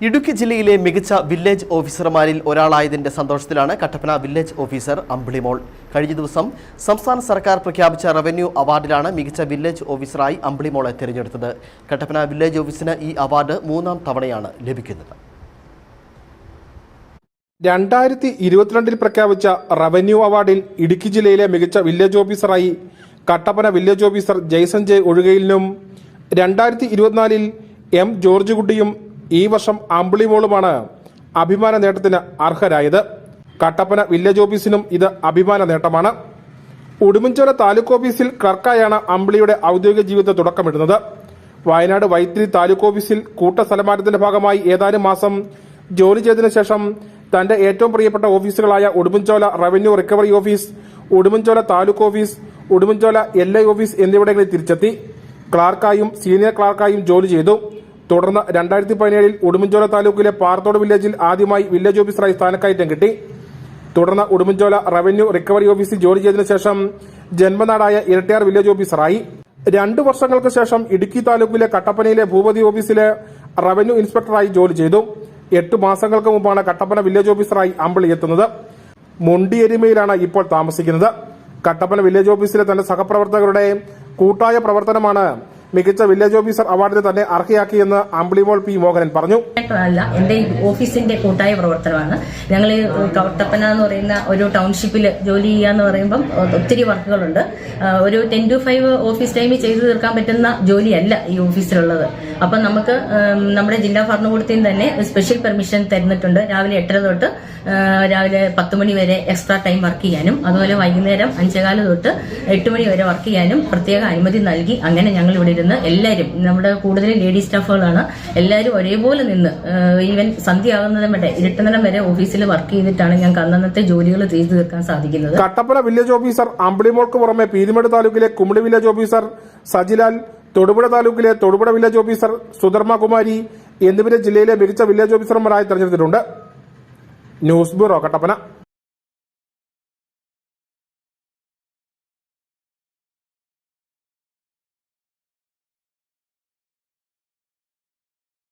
ഇടുക്കി ജില്ലയിലെ മികച്ച വില്ലേജ് ഓഫീസർമാരിൽ ഒരാളായതിന്റെ സന്തോഷത്തിലാണ് കട്ടപ്പന വില്ലേജ് ഓഫീസർ അമ്പിളിമോൾ. കഴിഞ്ഞ ദിവസം സംസ്ഥാന സർക്കാർ പ്രഖ്യാപിച്ച റവന്യൂ അവാർഡിലാണ് മികച്ച വില്ലേജ് ഓഫീസറായി അമ്പിളിമോളെ തിരഞ്ഞെടുത്തത്. കട്ടപ്പന വില്ലേജ് ഓഫീസിന് ഈ അവാർഡ് 3ാം തവണയാണ് ലഭിക്കുന്നത്. 2022 പ്രഖ്യാപിച്ച റവന്യൂ അവാർഡിൽ ഇടുക്കി ജില്ലയിലെ മികച്ച വില്ലേജ് ഓഫീസറായി Kattappana village officer Jaison J ഒഴുകയിലിനും 2024 എം ജോർജ് കുട്ടിയും ഈ വർഷം അമ്പിളിമോളുമാണ് അഭിമാന നേട്ടത്തിന് അർഹരായത്. കട്ടപ്പന വില്ലേജ് ഓഫീസിനും ഇത് അഭിമാന നേട്ടമാണ്. ഉടുമ്പൻചോല താലൂക്ക് ഓഫീസിൽ ക്ലർക്കായാണ് അമ്പിളിയുടെ ഔദ്യോഗിക ജീവിതത്തെ തുടക്കമിടുന്നത്. വയനാട് വൈത്തിരി താലൂക്ക് ഓഫീസിൽ കൂട്ടസ്ഥലമാറ്റത്തിന്റെ ഭാഗമായി ഏതാനും മാസം ജോലി ചെയ്തതിനു ശേഷം തന്റെ ഏറ്റവും പ്രിയപ്പെട്ട ഓഫീസുകളായ Udumbanchola revenue recovery office, Udumbanchola taluk office, Udumbanchola LI office എന്നിവിടങ്ങളിൽ തിരിച്ചെത്തി ക്ലാർക്കായും സീനിയർ ക്ലാർക്കായും ജോലി ചെയ്തു. തുടർന്ന് 2017 ഉടുമ്പൻചോല താലൂക്കിലെ പാറത്തോട് വില്ലേജിൽ ആദ്യമായി വില്ലേജ് ഓഫീസറായി സ്ഥാനക്കയറ്റം കിട്ടി. തുടർന്ന് ഉടുമ്പൻചോല റവന്യൂ റിക്കവറി ഓഫീസിൽ ജോലി ചെയ്തതിനു ശേഷം ജന്മനാടായ ഇരട്ടിയാർ വില്ലേജ് ഓഫീസറായി. 2 വർഷങ്ങൾക്ക് ശേഷം ഇടുക്കി താലൂക്കിലെ കട്ടപ്പനയിലെ ഭൂപതി ഓഫീസിലെ റവന്യൂ ഇൻസ്പെക്ടറായി ജോലി ചെയ്തു. 8 മാസങ്ങൾക്ക് മുമ്പാണ് കട്ടപ്പന വില്ലേജ് ഓഫീസറായി അമ്പിളി എത്തുന്നത്. മുണ്ടിയെരുമയിലാണ് ഇപ്പോൾ താമസിക്കുന്നത്. കട്ടപ്പന വില്ലേജ് ഓഫീസിലെ തന്റെ സഹപ്രവർത്തകരുടെ കൂട്ടായ പ്രവർത്തനമാണ് മികച്ച വില്ലേജ് ഓഫീസർ അവാർഡിന് തന്നെ അർഹയാക്കിയെന്ന് അമ്പിളിമോൾ P. മോഹനൻ പറഞ്ഞു. എന്റെ ഓഫീസിന്റെ കൂട്ടായ പ്രവർത്തനമാണ്. ഞങ്ങൾ കട്ടപ്പന എന്ന് പറയുന്ന ഒരു ടൗൺഷിപ്പിൽ ജോലി ചെയ്യാന്ന് പറയുമ്പം ഒത്തിരി വർക്കുകളുണ്ട്. ഒരു 10 to 5 ഓഫീസ് ടൈമിൽ ചെയ്തു തീർക്കാൻ പറ്റുന്ന ജോലിയല്ല ഈ ഓഫീസിലുള്ളത്. അപ്പം നമുക്ക് നമ്മുടെ ജില്ലാ ഭരണകൂടത്തിൽ തന്നെ സ്പെഷ്യൽ പെർമിഷൻ തരുന്നിട്ടുണ്ട്. രാവിലെ 8:30 തൊട്ട് രാവിലെ 10 മണി വരെ എക്സ്ട്രാ ടൈം വർക്ക് ചെയ്യാനും, അതുപോലെ വൈകുന്നേരം 5:15 തൊട്ട് 8 മണി വരെ വർക്ക് ചെയ്യാനും പ്രത്യേക അനുമതി നൽകി. അങ്ങനെ ഞങ്ങൾ ഇവിടെ ഇരുന്ന് എല്ലാവരും, നമ്മുടെ കൂടുതൽ ലേഡീസ് സ്റ്റാഫുകളാണ്, എല്ലാവരും ഒരേപോലെ നിന്ന് ഈവൻ സന്ധ്യയാകുന്നതും വരെ ഇരുട്ടുന്നതും വരെ ഓഫീസിൽ വർക്ക് ചെയ്തിട്ടാണ് ഞങ്ങൾക്ക് അന്നത്തെ ജോലികൾ ചെയ്തു തീർക്കാൻ സാധിക്കുന്നത്. കട്ടപ്പന വില്ലേജ് ഓഫീസർ അമ്പിളിമോൾക്ക് പുറമെ പീരുമേട് താലൂക്കിലെ കുമിളി വില്ലേജ് ഓഫീസർ സജിലാൽ, തൊടുപുഴ താലൂക്കിലെ തൊടുപുഴ വില്ലേജ് ഓഫീസർ സുധർമ്മ കുമാരി എന്നിവരെ ജില്ലയിലെ മികച്ച വില്ലേജ് ഓഫീസർമാരായി തെരഞ്ഞെടുത്തിട്ടുണ്ട്. News bureau, Kattappana.